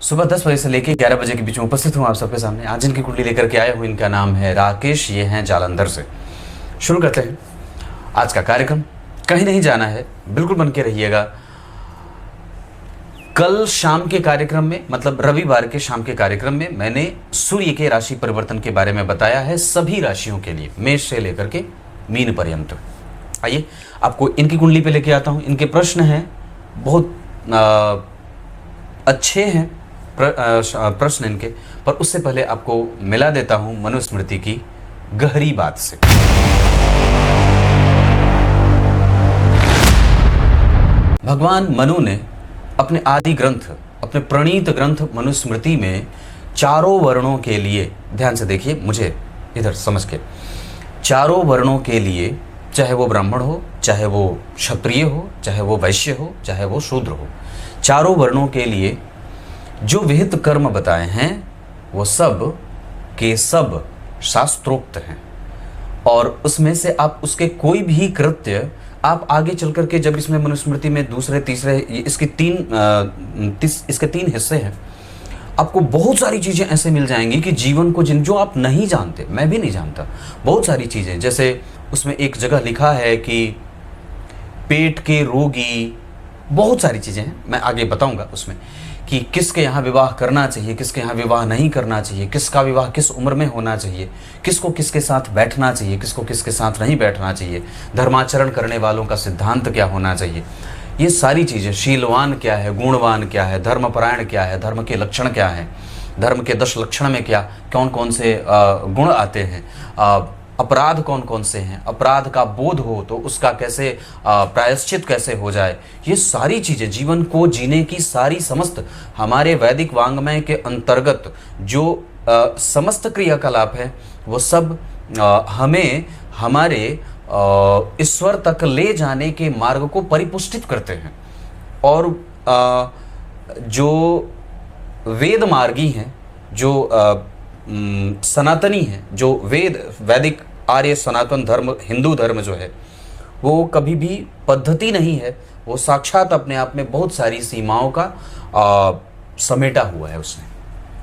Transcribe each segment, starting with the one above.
सुबह 10 बजे से लेकर 11 बजे के बीच में उपस्थित हूँ आप सबके सामने। आज जिनकी कुंडली लेकर के आया हूँ, इनका नाम है राकेश। ये हैं जालंधर से। शुरू करते हैं आज का कार्यक्रम। कहीं नहीं जाना है, बिल्कुल बन के रहिएगा। कल शाम के कार्यक्रम में, मतलब रविवार के शाम के कार्यक्रम में, मैंने सूर्य के राशि परिवर्तन के बारे में बताया है सभी राशियों के लिए, मेष से लेकर के मीन पर्यंत। आइए आपको इनकी कुंडली पे लेके आता हूँ। इनके प्रश्न हैं, बहुत अच्छे हैं प्रश्न इनके, पर उससे पहले आपको मिला देता हूं मनुस्मृति की गहरी बात से। भगवान मनु ने अपने आदि ग्रंथ, अपने प्रणीत ग्रंथ मनुस्मृति में चारों वर्णों के लिए, ध्यान से देखिए, मुझे इधर समझ के, चारों वर्णों के लिए, चाहे वो ब्राह्मण हो, चाहे वो क्षत्रिय हो, चाहे वो वैश्य हो, चाहे वो शूद्र हो, चारों वर्णों के लिए जो विहित कर्म बताए हैं वो सब के सब शास्त्रोक्त हैं। और उसमें से आप उसके कोई भी कृत्य आप आगे चल करके, जब इसमें मनुस्मृति में दूसरे तीसरे इसके तीन हिस्से हैं, आपको बहुत सारी चीज़ें ऐसे मिल जाएंगी कि जीवन को जो आप नहीं जानते, मैं भी नहीं जानता, बहुत सारी चीज़ें। जैसे उसमें एक जगह लिखा है कि पेट के रोगी, बहुत सारी चीज़ें हैं, मैं आगे बताऊंगा उसमें कि किसके यहाँ विवाह करना चाहिए, किसके यहाँ विवाह नहीं करना चाहिए, किसका विवाह किस उम्र में होना चाहिए, किसको किसके साथ बैठना चाहिए, किसको किसके साथ नहीं बैठना चाहिए, धर्माचरण करने वालों का सिद्धांत क्या होना चाहिए, ये सारी चीज़ें, शीलवान क्या है, गुणवान क्या है, धर्मपरायण क्या है, धर्म के लक्षण क्या हैं, धर्म के 10 लक्षण में क्या कौन कौन से गुण आते हैं, अपराध कौन कौन से हैं, अपराध का बोध हो तो उसका कैसे प्रायश्चित कैसे हो जाए, ये सारी चीज़ें, जीवन को जीने की सारी समस्त हमारे वैदिक वांग्मय के अंतर्गत जो समस्त क्रियाकलाप है वो सब हमें हमारे ईश्वर तक ले जाने के मार्ग को परिपुष्टित करते हैं। और जो वेद मार्गी हैं, जो सनातनी है, जो वैदिक आर्य सनातन धर्म, हिंदू धर्म जो है, वो कभी भी पद्धति नहीं है, वो साक्षात अपने आप में बहुत सारी सीमाओं का समेटा हुआ है उसने।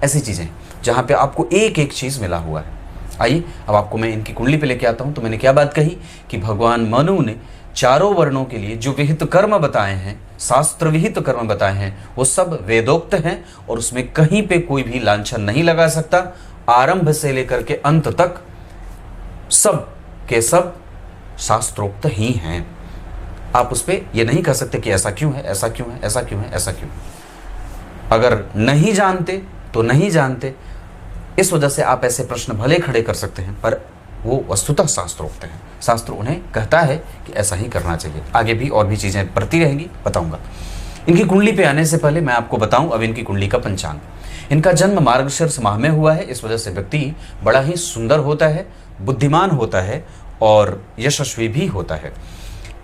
ऐसी चीज़ें जहाँ पे आपको एक एक चीज़ मिला हुआ है। आइए अब आपको मैं इनकी कुंडली पे लेके आता हूँ। तो मैंने क्या बात कही कि भगवान मनु ने चारों वर्णों के लिए जो विहित कर्म बताए हैं, शास्त्र विहित कर्म बताए हैं, वो सब वेदोक्त हैं और उसमें कहीं पे कोई भी लांछन नहीं लगा सकता। आरंभ से लेकर के अंत तक सब के सब शास्त्रोक्त ही हैं। आप उस पर ये नहीं कह सकते कि ऐसा क्यों है, ऐसा क्यों है, ऐसा क्यों है, ऐसा क्यों। अगर नहीं जानते तो नहीं जानते, इस वजह से आप ऐसे प्रश्न भले खड़े कर सकते हैं, पर वो वस्तुतः शास्त्रोक्त हैं। शास्त्र उन्हें कहता है कि ऐसा ही करना चाहिए। आगे भी और भी चीज़ें बढ़ती रहेंगी, बताऊंगा। इनकी कुंडली पे आने से पहले मैं आपको बताऊं अब इनकी कुंडली का पंचांग। इनका जन्म मार्गशीर्ष माह में हुआ है, इस वजह से व्यक्ति बड़ा ही सुंदर होता है, बुद्धिमान होता है और यशस्वी भी होता है।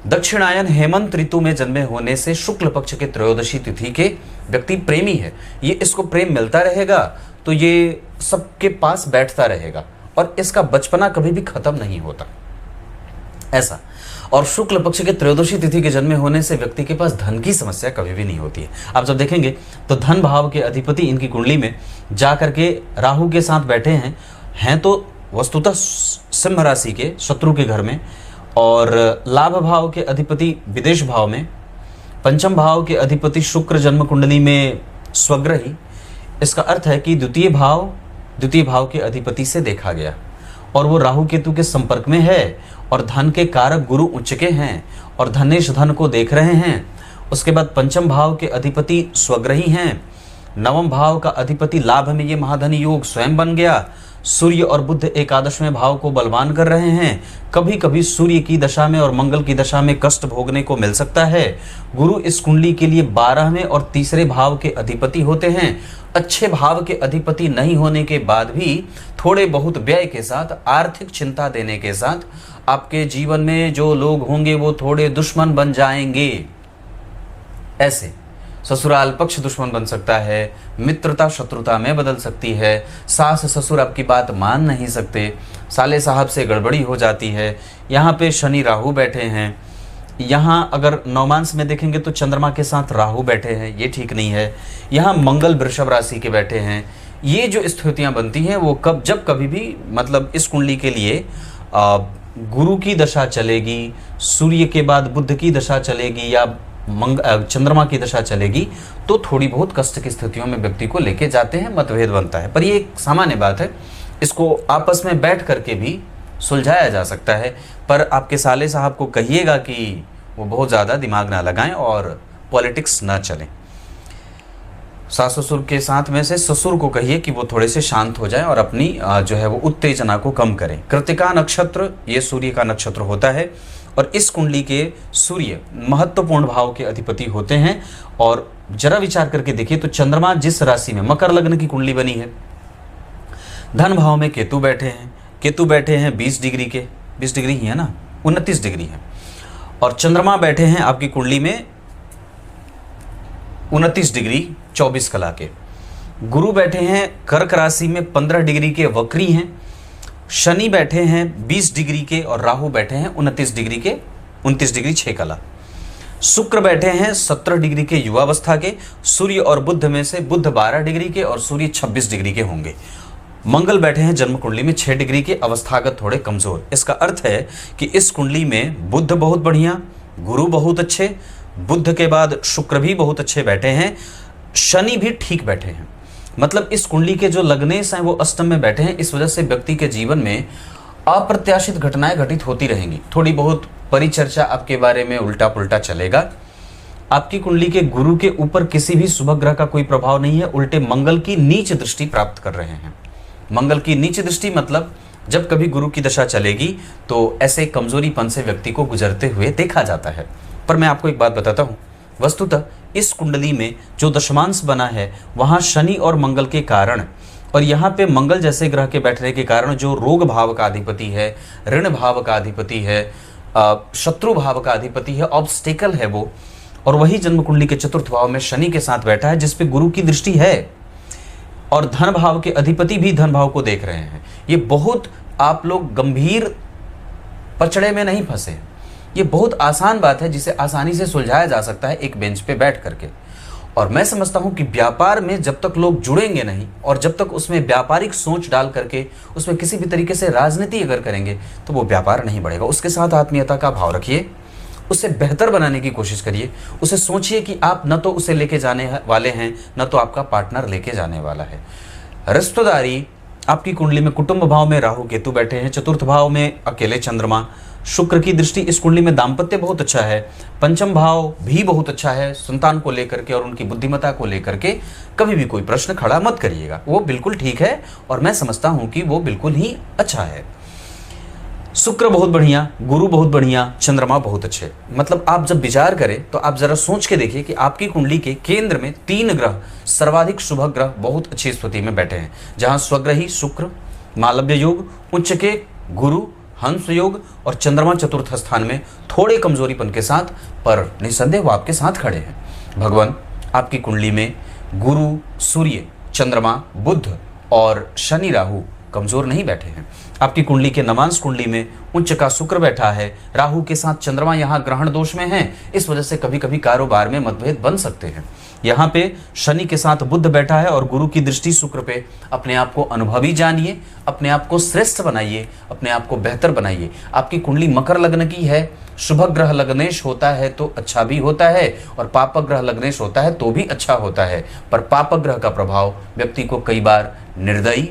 दक्षिणायन हेमंत ऋतु में जन्मे होने से शुक्ल पक्ष के त्रयोदशी तिथि के व्यक्ति प्रेमी है। ये इसको प्रेम मिलता रहेगा तो ये सबके पास बैठता रहेगा और इसका बचपना कभी भी खत्म नहीं होता, ऐसा। और शुक्ल पक्ष के त्रयोदशी तिथि के जन्मे होने से व्यक्ति के पास धन की समस्या कभी भी नहीं होती है। आप जब देखेंगे तो धन भाव के अधिपति इनकी कुंडली में जा करके राहु के साथ बैठे हैं तो वस्तुतः सिंह राशि के शत्रु के घर में, और लाभ भाव के अधिपति विदेश भाव में, पंचम भाव के अधिपति शुक्र जन्म कुंडली में स्वग्रही। इसका अर्थ है कि द्वितीय भाव के अधिपति से देखा गया और वो राहु केतु के संपर्क में है, और धन के कारक गुरु उच्च के हैं और धनेश धन को देख रहे हैं। उसके बाद पंचम भाव के अधिपति स्वग्रही हैं, नवम भाव का अधिपति लाभ में ये महाधनी योग स्वयं बन गया। सूर्य और बुध एकादशवें भाव को बलवान कर रहे हैं। कभी कभी सूर्य की दशा में और मंगल की दशा में कष्ट भोगने को मिल सकता है। गुरु इस कुंडली के लिए 12वें और तीसरे भाव के अधिपति होते हैं। अच्छे भाव के अधिपति नहीं होने के बाद भी थोड़े बहुत व्यय के साथ, आर्थिक चिंता देने के साथ आपके जीवन में जो लोग होंगे वो थोड़े दुश्मन बन जाएंगे। ऐसे ससुराल पक्ष दुश्मन बन सकता है, मित्रता शत्रुता में बदल सकती है, सास ससुर आपकी बात मान नहीं सकते, साले साहब से गड़बड़ी हो जाती है। यहाँ पे शनि राहु बैठे हैं यहाँ अगर नवमांश में देखेंगे तो चंद्रमा के साथ राहु बैठे हैं, ये ठीक नहीं है। यहाँ मंगल वृषभ राशि के बैठे हैं। ये जो स्थितियाँ बनती हैं वो जब कभी भी मतलब इस कुंडली के लिए गुरु की दशा चलेगी, सूर्य के बाद बुध की दशा चलेगी या चंद्रमा की दशा चलेगी तो थोड़ी बहुत कष्ट की स्थितियों में व्यक्ति को लेके जाते हैं, मतभेद बनता है। पर ये एक सामान्य बात है, इसको आपस में बैठ करके भी सुलझाया जा सकता है। पर आपके साले साहब को कहिएगा कि वो बहुत ज़्यादा दिमाग ना लगाएं और पॉलिटिक्स ना चलें। सास ससुर के साथ में से ससुर को कहिए कि वो थोड़े से शांत हो जाएं और अपनी जो है वो उत्तेजना को कम करें। कृतिका नक्षत्र ये सूर्य का नक्षत्र होता है और इस कुंडली के सूर्य महत्वपूर्ण भाव के अधिपति होते हैं। और जरा विचार करके देखिए तो चंद्रमा जिस राशि में, मकर लग्न की कुंडली बनी है, धन भाव में केतु बैठे हैं। केतु बैठे हैं 20 डिग्री के, 20 डिग्री ही है ना, 29 डिग्री है। और चंद्रमा बैठे हैं आपकी कुंडली में 29 डिग्री 24 कला के। गुरु बैठे हैं कर्क राशि में 15 डिग्री के, वक्री हैं। शनि बैठे हैं 20 डिग्री के और राहु बैठे हैं 29 डिग्री के, 29 डिग्री 6 कला। शुक्र बैठे हैं 17 डिग्री के युवावस्था के। सूर्य और बुध में से बुध 12 डिग्री के और सूर्य 26 डिग्री के होंगे। मंगल बैठे हैं जन्म कुंडली में 6 डिग्री के, अवस्थागत थोड़े कमजोर। इसका अर्थ है कि इस कुंडली में बुध बहुत बढ़िया, गुरु बहुत अच्छे, बुध के बाद शुक्र भी बहुत अच्छे बैठे हैं, शनि भी ठीक बैठे हैं। मतलब इस कुंडली के जो लग्नेश हैं वो अष्टम में बैठे हैं। इस वजह से व्यक्ति के जीवन में अप्रत्याशित घटनाएं घटित होती रहेंगी। थोड़ी बहुत परिचर्चा आपके बारे में उल्टा पुल्टा चलेगा। आपकी कुंडली के गुरु के ऊपर किसी भी शुभ ग्रह का कोई प्रभाव नहीं है, उल्टे मंगल की नीच दृष्टि प्राप्त कर रहे हैं। मंगल की नीच दृष्टि मतलब जब कभी गुरु की दशा चलेगी तो ऐसे कमजोरीपन से व्यक्ति को गुजरते हुए देखा जाता है। पर मैं आपको एक बात बताता हूँ, वस्तुतः इस कुंडली में जो दशमांश बना है वहाँ शनि और मंगल के कारण और यहाँ पे मंगल जैसे ग्रह के बैठने के कारण जो रोग भाव का अधिपति है, ऋण भाव का अधिपति है, शत्रु भाव का अधिपति है, ऑब्स्टेकल है वो, और वही जन्म कुंडली के चतुर्थ भाव में शनि के साथ बैठा है जिसपे गुरु की दृष्टि है और धन भाव के अधिपति भी धन भाव को देख रहे हैं। ये बहुत आप लोग गंभीर पचड़े में नहीं फंसे, ये बहुत आसान बात है जिसे आसानी से सुलझाया जा सकता है एक बेंच पे बैठ करके। और मैं समझता हूं कि व्यापार में जब तक लोग जुड़ेंगे नहीं और जब तक उसमें व्यापारिक सोच डाल करके उसमें किसी भी तरीके से राजनीति अगर करेंगे तो वो व्यापार नहीं बढ़ेगा। उसके साथ आत्मीयता का भाव रखिए, उसे बेहतर बनाने की कोशिश करिए, उसे सोचिए कि आप न तो उसे लेके जाने वाले हैं न तो आपका पार्टनर लेके जाने वाला है। रिश्तेदारी आपकी कुंडली में कुटुंब भाव में राहु केतु बैठे हैं, चतुर्थ भाव में अकेले चंद्रमा। शुक्र की दृष्टि इस कुंडली में दाम्पत्य बहुत अच्छा है, पंचम भाव भी बहुत अच्छा है। संतान को लेकर के और उनकी बुद्धिमत्ता को लेकर के कभी भी कोई प्रश्न खड़ा मत करिएगा, वो बिल्कुल ठीक है और मैं समझता हूं कि वो बिल्कुल ही अच्छा है। शुक्र बहुत बढ़िया, गुरु बहुत बढ़िया, चंद्रमा बहुत अच्छे। मतलब आप जब विचार करें तो आप जरा सोच के देखिए कि आपकी कुंडली के केंद्र में 3 ग्रह सर्वाधिक शुभ ग्रह बहुत अच्छी स्थिति में बैठे हैं, जहां स्वग्रही शुक्र, मालव्य योग, उच्च के गुरु, हंस योग और चंद्रमा चतुर्थ स्थान में थोड़े कमजोरीपन के साथ, पर निसंदेह वो आपके साथ खड़े हैं। भगवान आपकी कुंडली में गुरु, सूर्य, चंद्रमा, बुध और शनि राहु कमजोर नहीं बैठे हैं। आपकी कुंडली के नवांश कुंडली में उच्च का शुक्र बैठा है, राहु के साथ चंद्रमा यहाँ ग्रहण दोष में है, इस वजह से कभी कभी कारोबार में मतभेद बन सकते हैं। यहाँ पे शनि के साथ बुध बैठा है और गुरु की दृष्टि शुक्र पे। अपने आप को अनुभवी जानिए, अपने आप को श्रेष्ठ बनाइए, अपने आप को बेहतर बनाइए। आपकी कुंडली मकर लग्न की है, शुभ ग्रह लग्नेश होता है तो अच्छा भी होता है और पाप ग्रह लग्नेश होता है तो भी अच्छा होता है। पर पाप ग्रह का प्रभाव व्यक्ति को कई बार निर्दयी,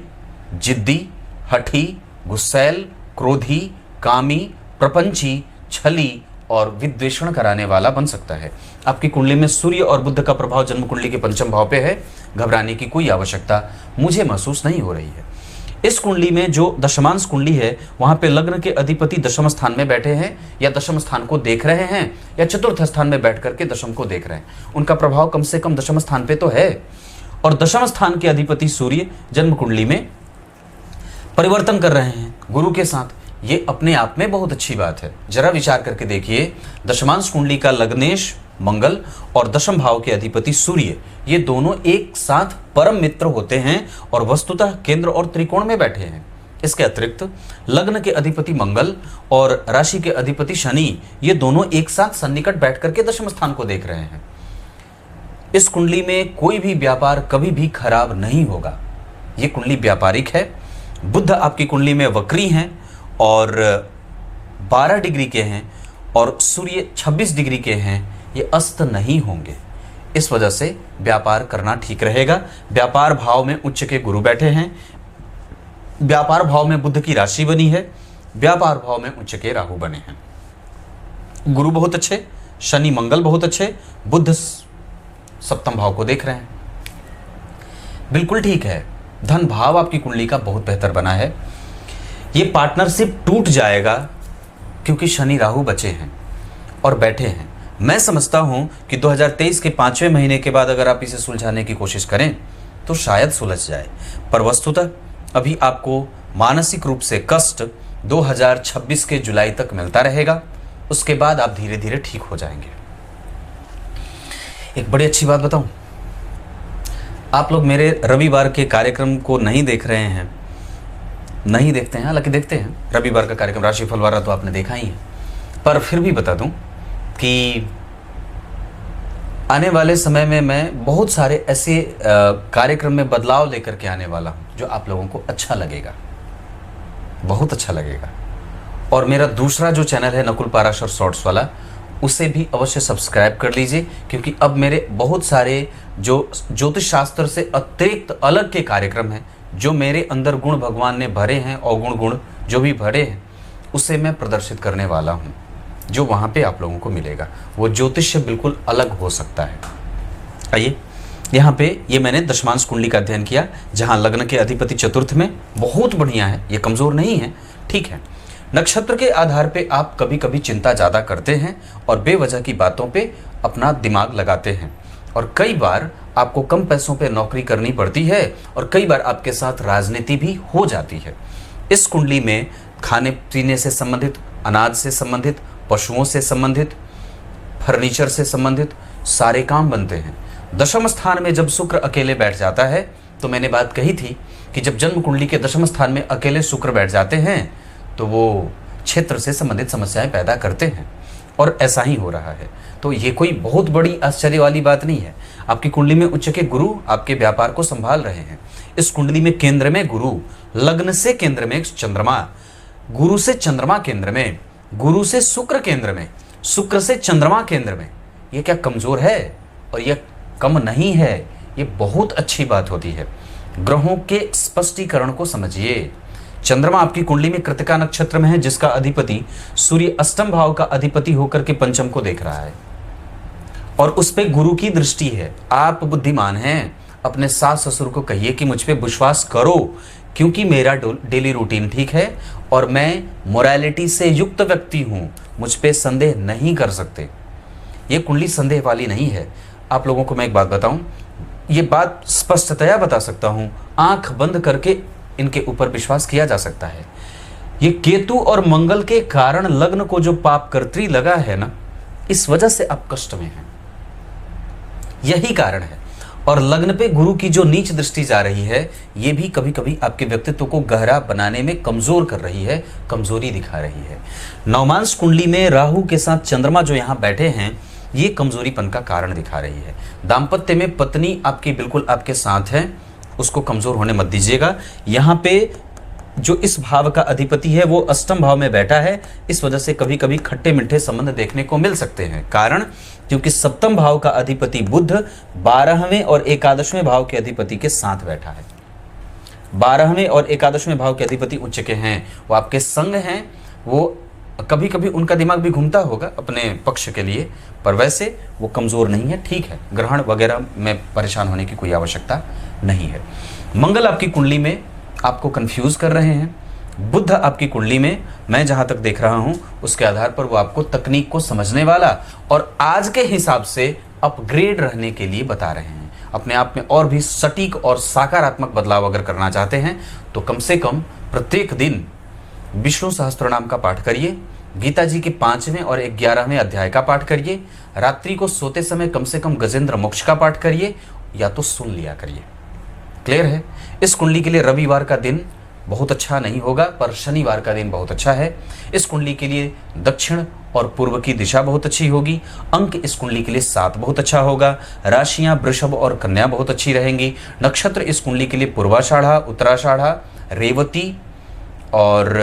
जिद्दी, हठी, गुस्सैल, क्रोधी, कामी, प्रपंची, छली और विद्वेषण कराने वाला बन सकता है। आपकी कुंडली में सूर्य और बुध का प्रभाव जन्म कुंडली के पंचम भाव पे है, घबराने की कोई आवश्यकता मुझे महसूस नहीं हो रही है। इस कुंडली में जो दशमांश कुंडली है वहां पे लग्न के अधिपति दशम स्थान में बैठे हैं या दशम स्थान को देख रहे हैं या चतुर्थ स्थान में बैठ करके दशम को देख रहे हैं, उनका प्रभाव कम से कम दशम स्थान पे तो है। और दशम स्थान के अधिपति सूर्य जन्म कुंडली में परिवर्तन कर रहे हैं गुरु के साथ, ये अपने आप में बहुत अच्छी बात है। जरा विचार करके देखिए, दशमांश कुंडली का लग्नेश मंगल और दशम भाव के अधिपति सूर्य, ये दोनों एक साथ परम मित्र होते हैं और वस्तुतः केंद्र और त्रिकोण में बैठे हैं। इसके अतिरिक्त लग्न के अधिपति मंगल और राशि के अधिपति शनि ये दोनों एक साथ सन्निकट बैठ करके दशम स्थान को देख रहे हैं। इस कुंडली में कोई भी व्यापार कभी भी खराब नहीं होगा। ये कुंडली व्यापारिक है। बुध आपकी कुंडली में वक्री हैं और 12 डिग्री के हैं और सूर्य 26 डिग्री के हैं। ये अस्त नहीं होंगे, इस वजह से व्यापार करना ठीक रहेगा। व्यापार भाव में उच्च के गुरु बैठे हैं, व्यापार भाव में बुध की राशि बनी है, व्यापार भाव में उच्च के राहु बने हैं। गुरु बहुत अच्छे, शनि मंगल बहुत अच्छे, बुध सप्तम भाव को देख रहे हैं। बिल्कुल ठीक है। धन भाव आपकी कुंडली का बहुत बेहतर बना है। ये पार्टनरशिप टूट जाएगा क्योंकि शनि राहु बचे हैं और बैठे हैं। मैं समझता हूं कि 2023 के 5वें महीने के बाद अगर आप इसे सुलझाने की कोशिश करें तो शायद सुलझ जाए, पर वस्तुतः अभी आपको मानसिक रूप से कष्ट 2026 के जुलाई तक मिलता रहेगा। उसके बाद आप धीरे धीरे ठीक हो जाएंगे। एक बड़ी अच्छी बात बताऊं, आप लोग मेरे रविवार के कार्यक्रम को नहीं देख रहे हैं, नहीं देखते हैं, हालांकि देखते हैं। रविवार का कार्यक्रम राशिफल वाला तो आपने देखा ही है, पर फिर भी बता दूं कि आने वाले समय में मैं बहुत सारे ऐसे कार्यक्रम में बदलाव लेकर के आने वाला हूं जो आप लोगों को अच्छा लगेगा, बहुत अच्छा लगेगा। और मेरा दूसरा जो चैनल है नकुल पाराशर शॉर्ट्स वाला, उसे भी अवश्य सब्सक्राइब कर लीजिए, क्योंकि अब मेरे बहुत सारे जो ज्योतिष शास्त्र से अतिरिक्त अलग के कार्यक्रम हैं, जो मेरे अंदर गुण भगवान ने भरे हैं, अवगुण गुण जो भी भरे हैं उसे मैं प्रदर्शित करने वाला हूं। जो वहां पे आप लोगों को मिलेगा वो ज्योतिष से बिल्कुल अलग हो सकता है। आइए, यहाँ पे ये मैंने दशमांश कुंडली का अध्ययन किया, जहां लग्न के अधिपति चतुर्थ में, बहुत बढ़िया है, ये कमजोर नहीं है, ठीक है। नक्षत्र के आधार पे आप कभी कभी चिंता ज़्यादा करते हैं और बेवजह की बातों पे अपना दिमाग लगाते हैं, और कई बार आपको कम पैसों पे नौकरी करनी पड़ती है और कई बार आपके साथ राजनीति भी हो जाती है। इस कुंडली में खाने पीने से संबंधित, अनाज से संबंधित, पशुओं से संबंधित, फर्नीचर से संबंधित सारे काम बनते हैं। दशम स्थान में जब शुक्र अकेले बैठ जाता है, तो मैंने बात कही थी कि जब जन्म कुंडली के दशम स्थान में अकेले शुक्र बैठ जाते हैं तो वो क्षेत्र से संबंधित समस्याएं पैदा करते हैं, और ऐसा ही हो रहा है। तो ये कोई बहुत बड़ी आश्चर्य वाली बात नहीं है। आपकी कुंडली में उच्च के गुरु आपके व्यापार को संभाल रहे हैं। इस कुंडली में केंद्र में गुरु, लग्न से केंद्र में चंद्रमा, गुरु से चंद्रमा केंद्र में, गुरु से शुक्र केंद्र में, शुक्र से चंद्रमा केंद्र में। ये क्या कमजोर है? और यह कम नहीं है, ये बहुत अच्छी बात होती है। ग्रहों के स्पष्टीकरण को समझिए। चंद्रमा आपकी कुंडली में कृतिका नक्षत्र में है, जिसका अधिपति सूर्य अष्टम भाव का अधिपति होकर के पंचम को देख रहा है और उस पे गुरु की दृष्टि है। आप बुद्धिमान हैं, अपने सास ससुर को कहिए कि मुझ पे विश्वास करो, क्योंकि मेरा डेली रूटीन ठीक है और मैं मोरालिटी से युक्त व्यक्ति हूं, मुझ पे संदेह नहीं कर सकते। ये कुंडली संदेह वाली नहीं है। आप लोगों को मैं एक बात बताऊं, ये बात स्पष्टतया बता सकता हूं, आंख बंद करके इनके ऊपर विश्वास किया जा सकता है। ये केतु और मंगल के कारण लग्न को जो पाप कर्त्री लगा है ना, इस वजह से आप कष्ट में हैं, यही कारण है। और लग्न पे गुरु की जो नीच दृष्टि जा रही है, ये भी कभी कभी आपके व्यक्तित्व को गहरा बनाने में कमजोर कर रही है, कमजोरी दिखा रही है। नवमांश कुंडली में राहु के साथ चंद्रमा जो यहाँ बैठे हैं, ये कमजोरीपन का कारण दिखा रही है। दाम्पत्य में पत्नी आपकी बिल्कुल आपके साथ है, उसको कमजोर होने मत दीजिएगा। यहाँ पे जो इस भाव का अधिपति है वो अष्टम भाव में बैठा है, इस वजह से कभी कभी खट्टे मीठे संबंध देखने को मिल सकते हैं। कारण क्योंकि सप्तम भाव का अधिपति बुध 12वें और 11वें भाव के अधिपति के साथ बैठा है। 12वें और 11वें भाव के अधिपति उच्च के हैं, वो आपके संग हैं। वो कभी कभी उनका दिमाग भी घूमता होगा अपने पक्ष के लिए, पर वैसे वो कमजोर नहीं है, ठीक है। ग्रहण वगैरह में परेशान होने की कोई आवश्यकता नहीं है। मंगल आपकी कुंडली में आपको कंफ्यूज कर रहे हैं। बुध आपकी कुंडली में मैं जहां तक देख रहा हूं, उसके आधार पर वो आपको तकनीक को समझने वाला और आज के हिसाब से अपग्रेड रहने के लिए बता रहे हैं। अपने आप में और भी सटीक और सकारात्मक बदलाव अगर करना चाहते हैं तो कम से कम प्रत्येक दिन विष्णु सहस्त्रनाम का पाठ करिए, गीता जी के 5वें और 11वें अध्याय का पाठ करिए, रात्रि को सोते समय कम से कम गजेंद्र मोक्ष का पाठ करिए, या तो सुन लिया करिए। क्लियर है? इस कुंडली के लिए रविवार का दिन बहुत अच्छा नहीं होगा, पर शनिवार का दिन बहुत अच्छा है। इस कुंडली के लिए दक्षिण और पूर्व की दिशा बहुत अच्छी होगी। अंक इस कुंडली के लिए 7 बहुत अच्छा होगा। राशियां वृषभ और कन्या बहुत अच्छी रहेंगी। नक्षत्र इस कुंडली के लिए पूर्वाषाढ़ा, उत्तराषाढ़ा, रेवती और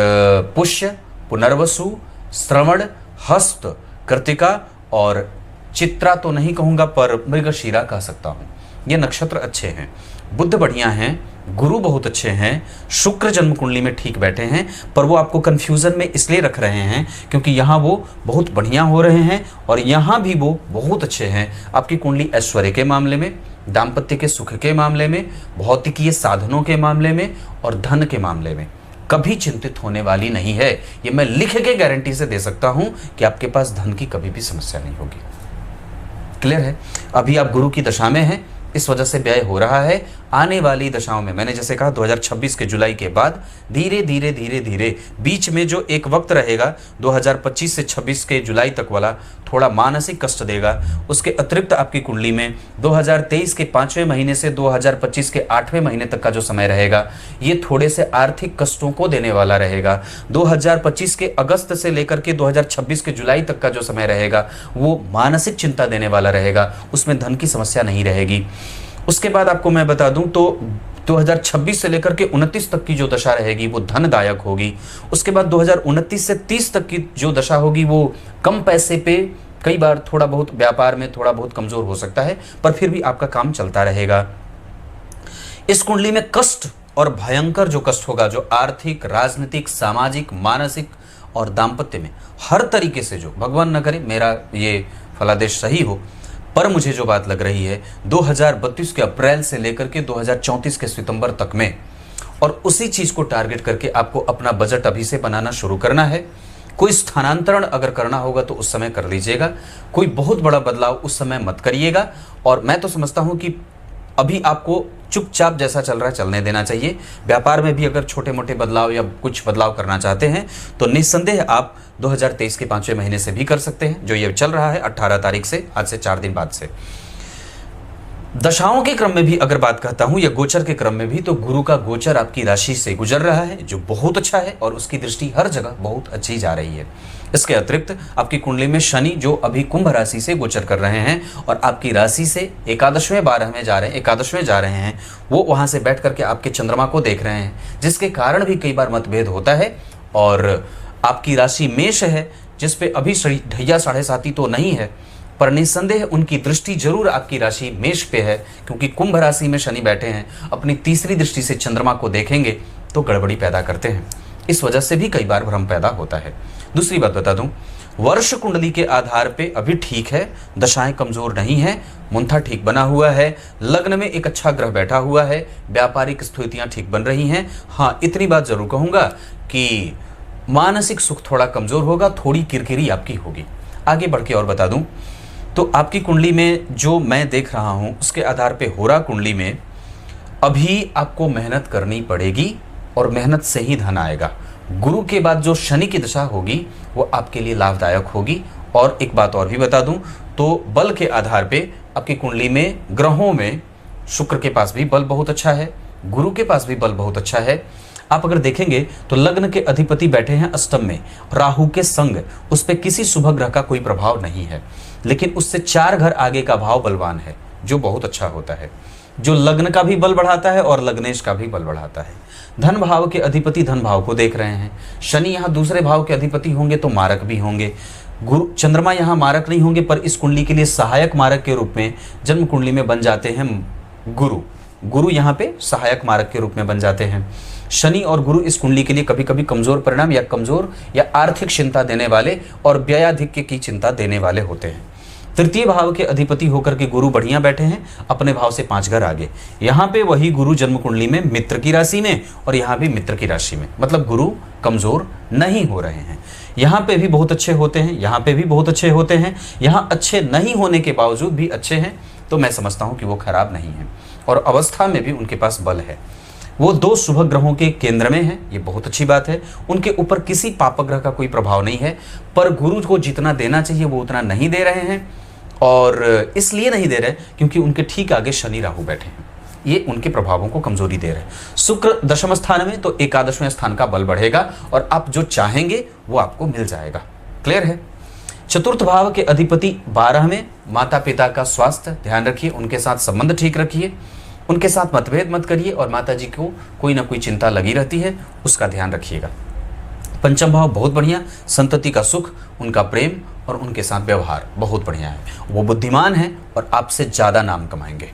पुष्य, पुनर्वसु, श्रवण, हस्त, कृतिका और चित्रा तो नहीं कहूंगा पर मृगशीरा कह सकता हूं। ये नक्षत्र अच्छे हैं। बुध बढ़िया हैं, गुरु बहुत अच्छे हैं, शुक्र जन्म कुंडली में ठीक बैठे हैं, पर वो आपको कंफ्यूजन में इसलिए रख रहे हैं क्योंकि यहाँ वो बहुत बढ़िया हो रहे हैं और यहाँ भी वो बहुत अच्छे हैं। आपकी कुंडली ऐश्वर्य के मामले में, दाम्पत्य के सुख के मामले में, भौतिकीय साधनों के मामले में और धन के मामले में कभी चिंतित होने वाली नहीं है। ये मैं लिख के गारंटी से दे सकता हूं कि आपके पास धन की कभी भी समस्या नहीं होगी। क्लियर है? अभी आप गुरु की दशा में हैं, इस वजह से व्यय हो रहा है। आने वाली दशाओं में मैंने जैसे कहा 2026 के जुलाई के बाद धीरे धीरे धीरे धीरे बीच में जो एक वक्त रहेगा 2025 से 26 के जुलाई तक वाला थोड़ा मानसिक कष्ट देगा। उसके अतिरिक्त आपकी कुंडली में 2023 के 5वें महीने से 2025 के 8वें महीने तक का जो समय रहेगा ये थोड़े से आर्थिक कष्टों को देने वाला रहेगा। 2025 के अगस्त से लेकर के 2026 के जुलाई तक का जो समय रहेगा वो मानसिक चिंता देने वाला रहेगा, उसमें धन की समस्या नहीं रहेगी। उसके बाद आपको मैं बता दूं तो 2026 से लेकर के 29 तक की जो दशा रहेगी वो धनदायक होगी। उसके बाद 2029 से 30 तक की जो दशा होगी वो कम पैसे पे, कई बार थोड़ा बहुत व्यापार में थोड़ा बहुत कमजोर हो सकता है, पर फिर भी आपका काम चलता रहेगा। इस कुंडली में कष्ट और भयंकर जो कष्ट होगा, जो आर्थिक, राजनीतिक, सामाजिक, मानसिक और दाम्पत्य में हर तरीके से, जो भगवान न करे मेरा ये फलादेश सही हो, पर मुझे जो बात लग रही है 2032 के अप्रैल से लेकर के 2034 के सितंबर तक में, और उसी चीज को टारगेट करके आपको अपना बजट अभी से बनाना शुरू करना है। कोई स्थानांतरण अगर करना होगा तो उस समय कर लीजिएगा, कोई बहुत बड़ा बदलाव उस समय मत करिएगा। और मैं तो समझता हूं कि अभी आपको चुपचाप जैसा चल रहा है चलने देना चाहिए। व्यापार में भी अगर छोटे मोटे बदलाव या कुछ बदलाव करना चाहते हैं तो निस्संदेह आप 2023 के 5वें महीने से भी कर सकते हैं, जो ये चल रहा है 18 तारीख से, आज से 4 दिन बाद से। दशाओं के क्रम में भी अगर बात करता हूं या गोचर के क्रम में भी, तो गुरु का गोचर आपकी राशि से गुजर रहा है जो बहुत अच्छा है और उसकी दृष्टि हर जगह बहुत अच्छी जा रही है। इसके अतिरिक्त आपकी कुंडली में शनि जो अभी कुंभ राशि से गोचर कर रहे हैं और आपकी राशि से एकादशवें 12वें जा रहे हैं, 21वें जा रहे हैं, वो वहां से बैठ करके आपके चंद्रमा को देख रहे हैं, जिसके कारण भी कई बार मतभेद होता है। और आपकी राशि मेष है जिस पे अभी ढैया 7.5 तो नहीं है, पर निस्संदेह उनकी दृष्टि जरूर आपकी राशि मेष पे है, क्योंकि कुंभ राशि में शनि बैठे हैं, अपनी तीसरी दृष्टि से चंद्रमा को देखेंगे तो गड़बड़ी पैदा करते हैं। इस वजह से भी कई बार भ्रम पैदा होता है। दूसरी बात बता दूं, वर्ष कुंडली के आधार पे अभी ठीक है, दशाएं कमजोर नहीं है, मुंथा ठीक बना हुआ है, लग्न में एक अच्छा ग्रह बैठा हुआ है, व्यापारिक स्थितियां ठीक बन रही हैं। हाँ, इतनी बात जरूर कहूंगा कि मानसिक सुख थोड़ा कमजोर होगा, थोड़ी किरकिरी आपकी होगी। आगे बढ़ के और बता दूं तो आपकी कुंडली में जो मैं देख रहा हूं उसके आधार पे होरा कुंडली में अभी आपको मेहनत करनी पड़ेगी और मेहनत से ही धन आएगा। गुरु के बाद जो शनि की दशा होगी वो आपके लिए लाभदायक होगी। और एक बात और भी बता दूं तो बल के आधार पे आपकी कुंडली में ग्रहों में शुक्र के पास भी बल बहुत अच्छा है, गुरु के पास भी बल बहुत अच्छा है। आप अगर देखेंगे तो लग्न के अधिपति बैठे हैं अष्टम में, राहु के संग, उस पर किसी शुभ ग्रह का कोई प्रभाव नहीं है, लेकिन उससे 4 घर आगे का भाव बलवान है जो बहुत अच्छा होता है, जो लग्न का भी बल बढ़ाता है और लग्नेश का भी बल बढ़ाता है। धन भाव के अधिपति धन भाव को देख रहे हैं, शनि यहाँ दूसरे भाव के अधिपति होंगे तो मारक भी होंगे। गुरु चंद्रमा यहाँ मारक नहीं होंगे, पर इस कुंडली के लिए सहायक मारक के रूप में जन्म कुंडली में बन जाते हैं गुरु यहाँ पे सहायक मारक के रूप में बन जाते हैं। शनि और गुरु इस कुंडली के लिए कभी कभी कमजोर परिणाम या कमजोर या आर्थिक चिंता देने वाले और व्ययाधिक्य की चिंता देने वाले होते हैं। तृतीय भाव के अधिपति होकर के गुरु बढ़िया बैठे हैं अपने भाव से 5 घर आगे। यहाँ पे वही गुरु जन्म कुंडली में मित्र की राशि में और यहाँ भी मित्र की राशि में, मतलब गुरु कमजोर नहीं हो रहे हैं। यहाँ पे भी बहुत अच्छे होते हैं, यहाँ पे भी बहुत अच्छे होते हैं, यहाँ अच्छे नहीं होने के बावजूद भी अच्छे हैं, तो मैं समझता हूँ कि वो खराब नहीं है और अवस्था में भी उनके पास बल है। वो 2 शुभ ग्रहों के केंद्र में है, ये बहुत अच्छी बात है। उनके ऊपर किसी पाप ग्रह का कोई प्रभाव नहीं है, पर गुरु को जितना देना चाहिए वो उतना नहीं दे रहे हैं। और इसलिए नहीं दे रहे क्योंकि उनके ठीक आगे शनि राहु बैठे हैं। ये उनके प्रभावों को कमजोरी दे रहे हैं। शुक्र दशम स्थान में तो एकादशवें स्थान का बल बढ़ेगा और आप जो चाहेंगे वो आपको मिल जाएगा। क्लियर है। चतुर्थ भाव के अधिपति 12 में, माता पिता का स्वास्थ्य ध्यान रखिए, उनके साथ संबंध ठीक रखिए, उनके साथ मतभेद मत करिए और माता जी को कोई ना कोई चिंता लगी रहती है, उसका ध्यान रखिएगा। पंचम भाव बहुत बढ़िया, संतति का सुख, उनका प्रेम और उनके साथ व्यवहार बहुत बढ़िया है। वो बुद्धिमान है और आपसे ज्यादा नाम कमाएंगे।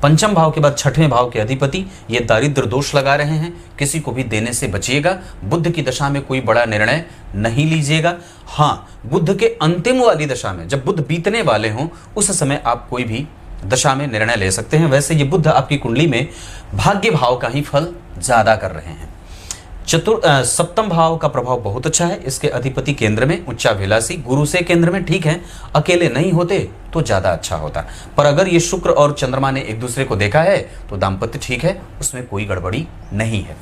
पंचम भाव के बाद छठवें भाव के अधिपति ये दारिद्र दोष लगा रहे हैं, किसी को भी देने से बचिएगा। बुध की दशा में कोई बड़ा निर्णय नहीं लीजिएगा। हाँ, बुध के अंतिम वाली दशा में जब बुध बीतने वाले हों उस समय आप कोई भी दशा में निर्णय ले सकते हैं। वैसे ये बुध आपकी कुंडली में भाग्य भाव का ही फल ज्यादा कर रहे हैं। सप्तम भाव का प्रभाव बहुत अच्छा है, इसके अधिपति केंद्र में उच्चाभिलाषी, गुरु से केंद्र में, ठीक है, अकेले नहीं होते तो ज्यादा अच्छा होता। पर अगर ये शुक्र और चंद्रमा ने एक दूसरे को देखा है तो दाम्पत्य ठीक है, उसमें कोई गड़बड़ी नहीं है।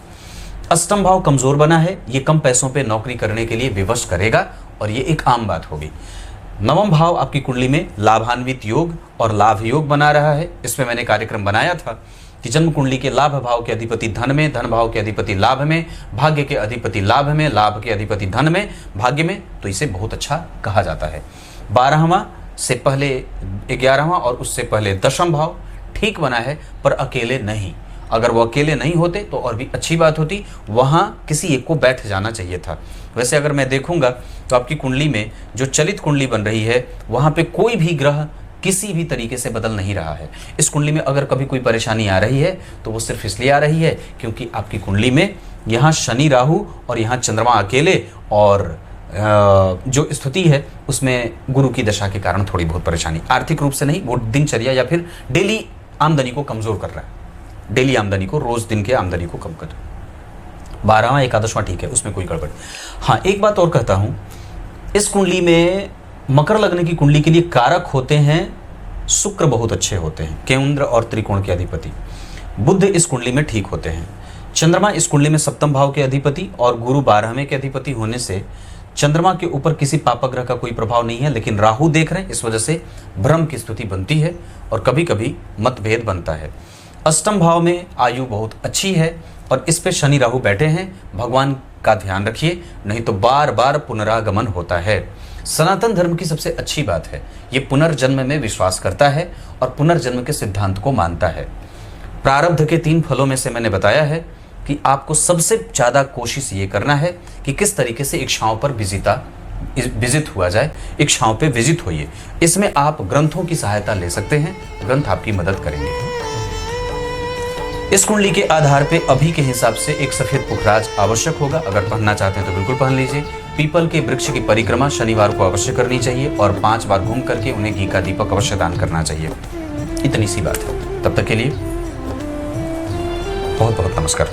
अष्टम भाव कमजोर बना है, ये कम पैसों पे नौकरी करने के लिए विवश करेगा और ये एक आम बात होगी। नवम भाव आपकी कुंडली में लाभान्वित योग और लाभ योग बना रहा है। इसमें मैंने कार्यक्रम बनाया था कि जन्म कुंडली के लाभ भाव के अधिपति धन में, धन भाव के अधिपति लाभ में, भाग्य के अधिपति लाभ में, लाभ के अधिपति धन में, भाग्य में, तो इसे बहुत अच्छा कहा जाता है। 12वां से पहले 11वां और उससे पहले 10वां भाव ठीक बना है, पर अकेले नहीं। अगर वो अकेले नहीं होते तो और भी अच्छी बात होती, वहां किसी एक को बैठ जाना चाहिए था। वैसे अगर मैं देखूंगा तो आपकी कुंडली में जो चलित कुंडली बन रही है वहां पे कोई भी ग्रह किसी भी तरीके से बदल नहीं रहा है। इस कुंडली में अगर कभी कोई परेशानी आ रही है तो वो सिर्फ इसलिए आ रही है क्योंकि आपकी कुंडली में यहाँ शनि राहु और यहाँ चंद्रमा अकेले और जो स्थिति है उसमें गुरु की दशा के कारण थोड़ी बहुत परेशानी, आर्थिक रूप से नहीं, वो दिनचर्या या फिर डेली आमदनी को कमजोर कर रहा है, डेली आमदनी को, रोज दिन के आमदनी को कम कर। 12वां 11वां ठीक है, उसमें कोई गड़बड़। हाँ, एक बात और कहता हूं, इस कुंडली में मकर लग्न की कुंडली के लिए कारक होते हैं शुक्र, बहुत अच्छे होते हैं, केंद्र और त्रिकोण के अधिपति। बुध इस कुंडली में ठीक होते हैं। चंद्रमा इस कुंडली में सप्तम भाव के अधिपति और गुरु 12वें के अधिपति होने से चंद्रमा के ऊपर किसी पाप ग्रह का कोई प्रभाव नहीं है, लेकिन राहु देख रहे हैं, इस वजह से भ्रम की स्थिति बनती है और कभी कभी मतभेद बनता है। अष्टम भाव में आयु बहुत अच्छी है और इस पे शनि राहु बैठे हैं, भगवान का ध्यान रखिए, नहीं तो बार बार पुनरागमन होता है। सनातन धर्म की सबसे अच्छी बात है, ये पुनर्जन्म में विश्वास करता है और पुनर्जन्म के सिद्धांत को मानता है। प्रारब्ध के 3 फलों में से मैंने बताया है कि आपको सबसे ज्यादा कोशिश ये करना है कि किस तरीके से इच्छाओं पर विजित हुआ जाए, इच्छाओं पे विजित होइए। इसमें आप ग्रंथों की सहायता ले सकते हैं, ग्रंथ आपकी मदद करेंगे। इस कुंडली के आधार पे अभी के हिसाब से एक सफेद पुखराज आवश्यक होगा, अगर पहनना चाहते हैं तो बिल्कुल पहन लीजिए। पीपल के वृक्ष की परिक्रमा शनिवार को अवश्य करनी चाहिए और 5 बार घूम करके उन्हें घी का दीपक अवश्य दान करना चाहिए। इतनी सी बात है। तब तक के लिए बहुत बहुत नमस्कार।